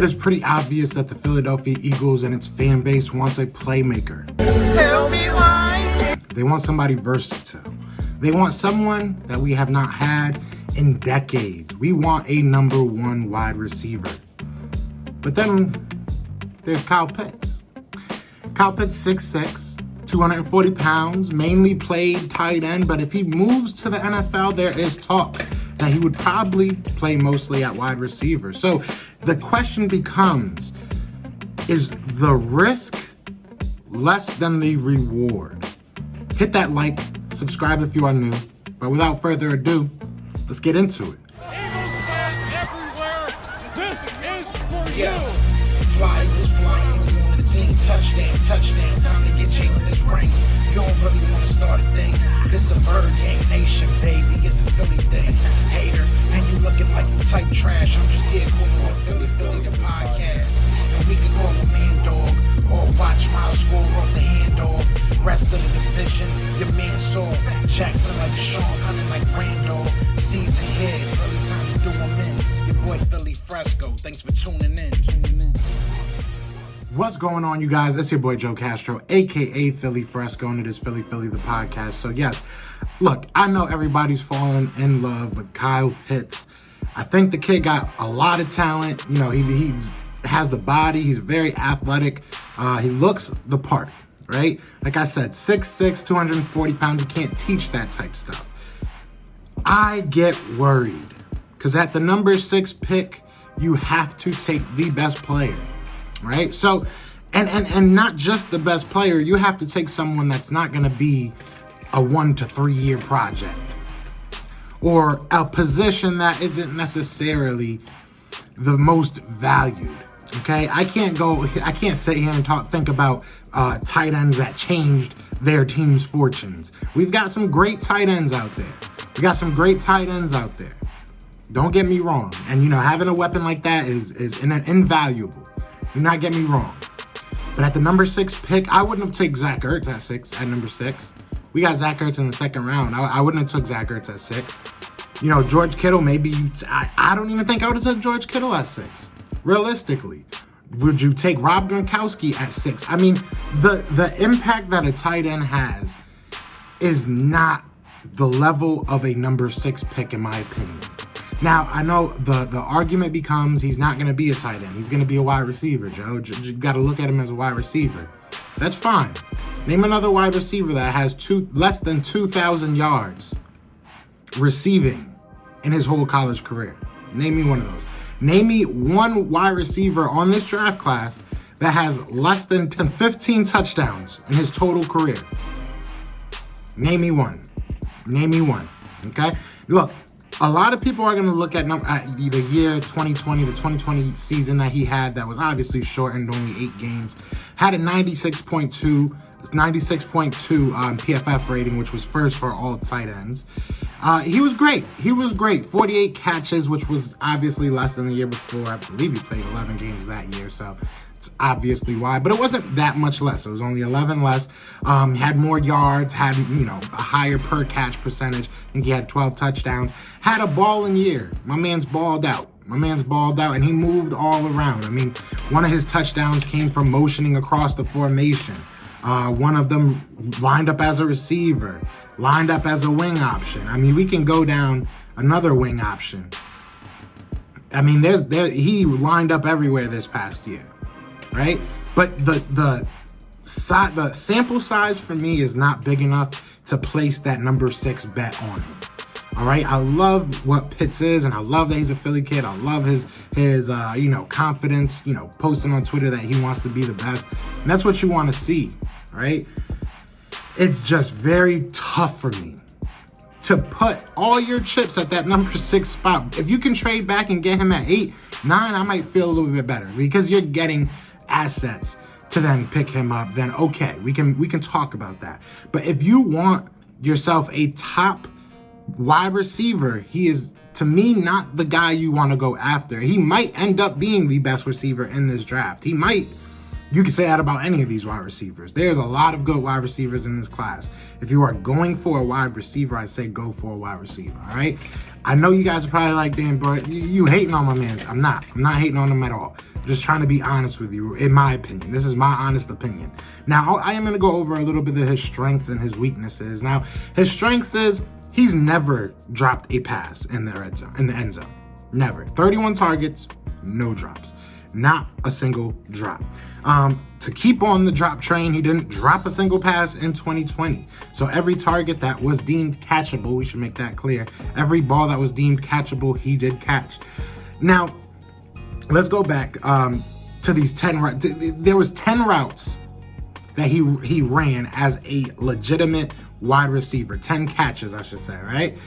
It is pretty obvious that the Philadelphia Eagles and its fan base wants a playmaker. Tell me why. They want somebody versatile. They want someone that we have not had in decades. We want a number one wide receiver. But then there's Kyle Pitts. Kyle Pitts, 6'6", 240 pounds, mainly played tight end, but if he moves to the NFL, there is talk that he would probably play mostly at wide receiver. So the question becomes, is the risk less than the reward? Hit that like, subscribe if you are new, but without further ado, let's get into it. Eagles fans everywhere, this is for you. Fly Eagles, fly Eagles on the team. Touchdown, touchdown. Time to get Jalen this ring. You don't really want to start a thing. This a Bird Gang Nation, baby. It's a Philly thing. Hater, and you looking like you type trash. I'm just here calling on Philly the podcast. And we can call a man dog or watch Miles score off the handoff. Rest of the division, your man saw Jackson like Sean, hunting like Randolph. Season here, early time to do them in. Your boy Philly Fresco. Thanks for tuning in. What's going on, you guys? It's your boy Joe Castro, aka Philly Fresco, and it is Philly the podcast. So yes, look, I know everybody's falling in love with Kyle Pitts. I think the kid got a lot of talent. You know, he has the body. He's very athletic. He looks the part, right? Like I said, 6'6", 240 pounds. You can't teach that type stuff. I get worried because at the number 6 pick, you have to take the best player. Right? So, and not just the best player, you have to take someone that's not going to be a 1 to 3 year project or a position that isn't necessarily the most valued. Okay? I can't sit here and think about tight ends that changed their team's fortunes. We've got some great tight ends out there. Don't get me wrong. And, you know, having a weapon like that is invaluable. Do not get me wrong. But at the number 6 pick, I wouldn't have taken Zach Ertz at number 6. We got Zach Ertz in the second round. I wouldn't have took Zach Ertz at 6. You know, George Kittle, maybe I don't even think I would have took George Kittle at 6. Realistically. Would you take Rob Gronkowski at 6? I mean, the impact that a tight end has is not the level of a number 6 pick, in my opinion. Now, I know the argument becomes he's not going to be a tight end. He's going to be a wide receiver, Joe. You got to look at him as a wide receiver. That's fine. Name another wide receiver that has less than 2,000 yards receiving in his whole college career. Name me one of those. Name me one wide receiver on this draft class that has less than 15 touchdowns in his total career. Name me one. Okay? Look. A lot of people are going to look at the year 2020, the 2020 season that he had that was obviously shortened, only 8 games. Had a 96.2 PFF rating, which was first for all tight ends. He was great. 48 catches, which was obviously less than the year before. I believe he played 11 games that year, so it's obviously why. But it wasn't that much less. It was only 11 less. Had more yards, had, you know, a higher per catch percentage. I think he had 12 touchdowns. Had a balling year. My man's balled out, and he moved all around. I mean, one of his touchdowns came from motioning across the formation. One of them lined up as a receiver, lined up as a wing option. I mean, we can go down another wing option. I mean, he lined up everywhere this past year, right? But the sample size for me is not big enough to place that number 6 bet on him. All right, I love what Pitts is, and I love that he's a Philly kid. I love his confidence, posting on Twitter that he wants to be the best. And that's what you want to see, right? It's just very tough for me to put all your chips at that number 6 spot. If you can trade back and get him at 8, 9, I might feel a little bit better because you're getting assets to then pick him up. Then okay, we can talk about that. But if you want yourself a top wide receiver, he is, to me, not the guy you want to go after. He might end up being the best receiver in this draft. He might, You can say that about any of these wide receivers. There's a lot of good wide receivers in this class. If you are going for a wide receiver, I say go for a wide receiver, all right? I know you guys are probably like, damn, bro, you hating on my man. I'm not hating on him at all. I'm just trying to be honest with you, in my opinion. This is my honest opinion. Now, I am going to go over a little bit of his strengths and his weaknesses. Now, his strengths is he's never dropped a pass in the end zone. Never. 31 targets, no drops. Not a single drop. To keep on the drop train, he didn't drop a single pass in 2020. So every target that was deemed catchable, we should make that clear. Every ball that was deemed catchable, he did catch. Now, let's go back to these 10 routes. There was 10 routes that he ran as a legitimate wide receiver. 10 catches, I should say, right?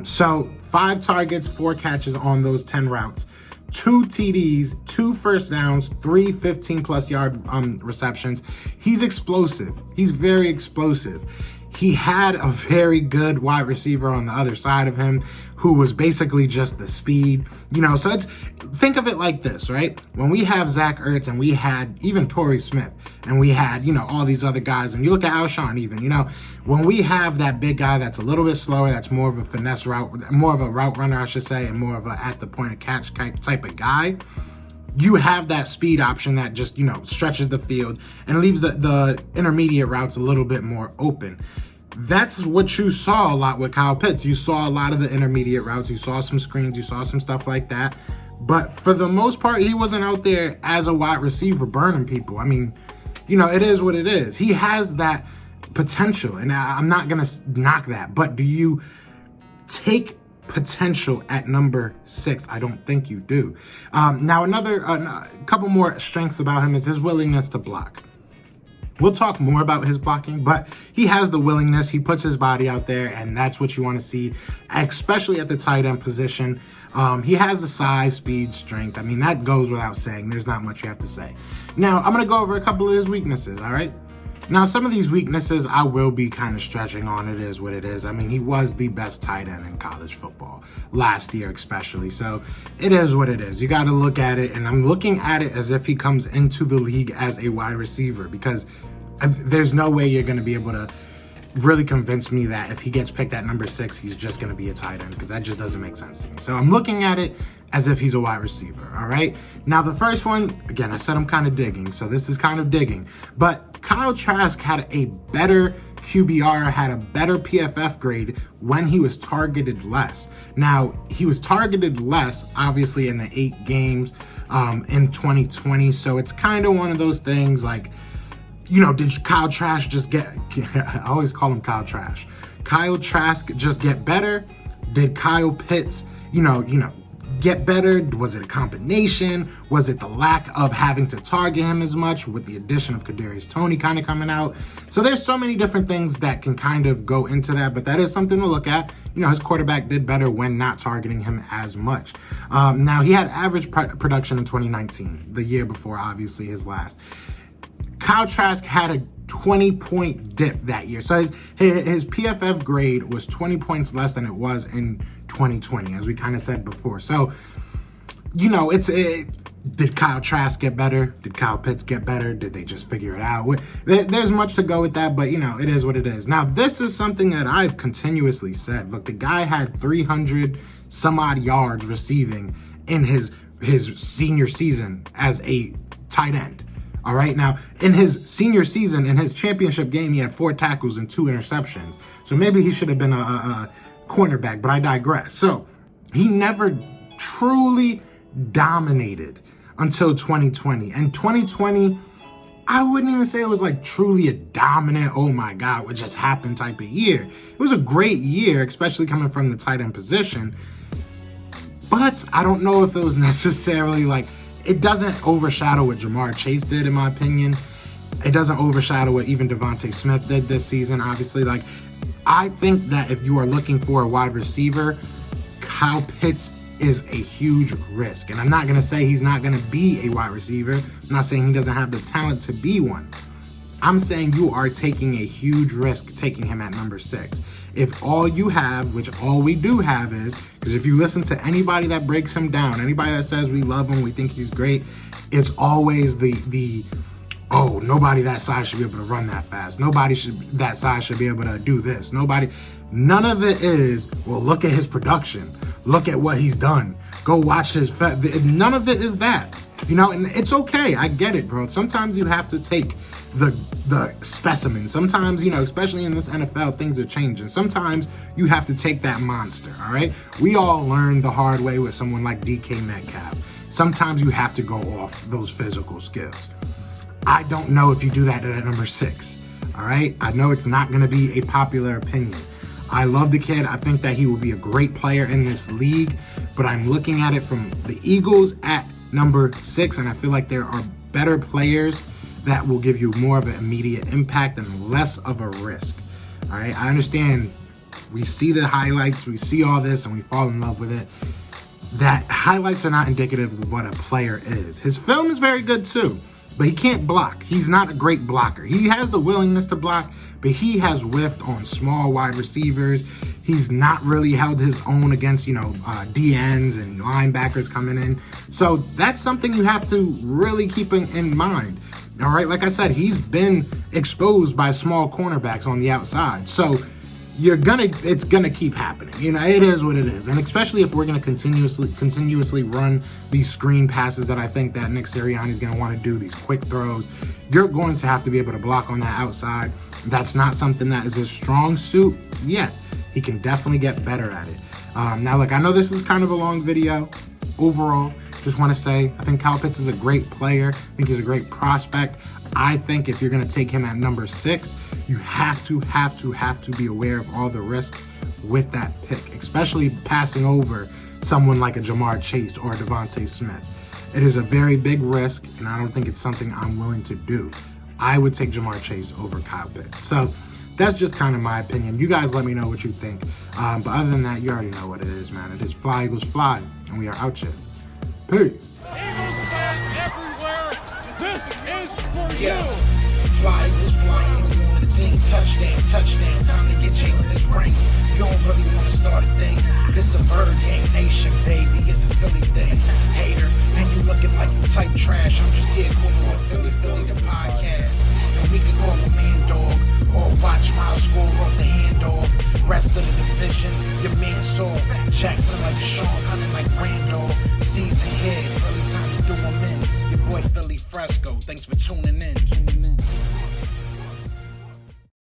So 5 targets, 4 catches on those 10 routes. 2 TDs, 2 first downs, 3 15-plus yard receptions. He's explosive. He's very explosive. He had a very good wide receiver on the other side of him who was basically just the speed. So think of it like this, right? When we have Zach Ertz and we had even Torrey Smith and we had, all these other guys, and you look at Alshon even, when we have that big guy that's a little bit slower, that's more of a finesse route, more of a route runner, I should say, and more of a at the point of catch type of guy, you have that speed option that just, stretches the field and leaves the intermediate routes a little bit more open. That's what you saw a lot with Kyle Pitts. You saw a lot of the intermediate routes. You saw some screens. You saw some stuff like that. But for the most part, he wasn't out there as a wide receiver burning people. I mean, it is what it is. He has that potential, and I'm not going to knock that. But do you take potential at number 6? I don't think you do. Now, a couple more strengths about him is his willingness to block. We'll talk more about his blocking, but he has the willingness. He puts his body out there, and that's what you want to see, especially at the tight end position. He has the size, speed, strength. I mean, that goes without saying. There's not much you have to say. Now, I'm going to go over a couple of his weaknesses, all right? Now, some of these weaknesses I will be kind of stretching on. It is what it is. I mean, he was the best tight end in college football last year especially. So it is what it is. You got to look at it, and I'm looking at it as if he comes into the league as a wide receiver, because there's no way you're going to be able to really convince me that if he gets picked at number 6, he's just going to be a tight end, because that just doesn't make sense to me. So I'm looking at it as if he's a wide receiver, all right? Now, the first one, again, I said I'm kind of digging, so this is kind of digging. But Kyle Trask had a better QBR, had a better PFF grade when he was targeted less. Now, he was targeted less, obviously, in the 8 games in 2020, so it's kind of one of those things like, did Kyle Trask just I always call him Kyle Trash. Kyle Trask just get better? Did Kyle Pitts, get better? Was it a combination? Was it the lack of having to target him as much with the addition of Kadarius Toney kind of coming out? So there's so many different things that can kind of go into that, but that is something to look at. His quarterback did better when not targeting him as much. Now, he had average production in 2019, the year before, obviously, his last. Kyle Trask had a 20-point dip that year. So his PFF grade was 20 points less than it was in 2020, as we kind of said before. So, did Kyle Trask get better? Did Kyle Pitts get better? Did they just figure it out? There's much to go with that, but, it is what it is. Now, this is something that I've continuously said. Look, the guy had 300 some odd yards receiving in his senior season as a tight end. All right. Now, in his senior season, in his championship game, he had 4 tackles and 2 interceptions. So maybe he should have been a cornerback, but I digress. So he never truly dominated until 2020. And 2020, I wouldn't even say it was like truly a dominant, oh my God, what just happened type of year. It was a great year, especially coming from the tight end position. But I don't know if it was necessarily like, it doesn't overshadow what Jamar Chase did, in my opinion. It doesn't overshadow what even Devontae Smith did this season, obviously. Like, I think that if you are looking for a wide receiver, Kyle Pitts is a huge risk. And I'm not going to say he's not going to be a wide receiver. I'm not saying he doesn't have the talent to be one. I'm saying you are taking a huge risk taking him at number 6. If all you have, which all we do have is, because if you listen to anybody that breaks him down, anybody that says we love him, we think he's great, it's always the oh, nobody that size should be able to run that fast. That size should be able to do this. None of it is, well, look at his production. Look at what he's done. Go watch his none of it is that. And it's okay. I get it, bro. Sometimes you have to take the specimen. Sometimes, especially in this NFL, things are changing. Sometimes you have to take that monster, all right? We all learned the hard way with someone like DK Metcalf. Sometimes you have to go off those physical skills. I don't know if you do that at number 6, all right? I know it's not going to be a popular opinion. I love the kid. I think that he will be a great player in this league, but I'm looking at it from the Eagles at number 6, and I feel like there are better players that will give you more of an immediate impact and less of a risk. All right, I understand we see the highlights, we see all this, and we fall in love with it. That highlights are not indicative of what a player is. His film is very good too, but he can't block. He's not a great blocker. He has the willingness to block, but he has whiffed on small wide receivers. He's not really held his own against, DNs and linebackers coming in. So that's something you have to really keep in mind. All right, like I said, he's been exposed by small cornerbacks on the outside. So it's gonna keep happening. It is what it is. And especially if we're gonna continuously run these screen passes that I think that Nick Sirianni is gonna want to do, these quick throws, you're going to have to be able to block on that outside. That's not something that is his strong suit yet. He can definitely get better at it. Now, look, I know this is kind of a long video. Overall, just want to say, I think Kyle Pitts is a great player. I think he's a great prospect. I think if you're going to take him at number 6, you have to be aware of all the risks with that pick, especially passing over someone like a Jamar Chase or a Devontae Smith. It is a very big risk, and I don't think it's something I'm willing to do. I would take Jamar Chase over Kyle Pitts. So that's just kind of my opinion. You guys let me know what you think. But other than that, you already know what it is, man. It is Fly Eagles Fly, and we are out here. Peace. Eagles fans everywhere, this is for Yeah. you. Fly Eagles flying on the team. Touchdown. Time to get Jalen this ring. You don't really want to start a thing. This a bird game nation, baby. It's a Philly thing. Hater, and you looking like you type trash. I'm just here cool on Philly the podcast. And we can call a man dog or watch Miles score off the handoff. Rest of the division, your man soft. Jackson like Sean, hunting like Randall. Season here, really time to do him in. Your boy Philly Fresco. Thanks for tuning in.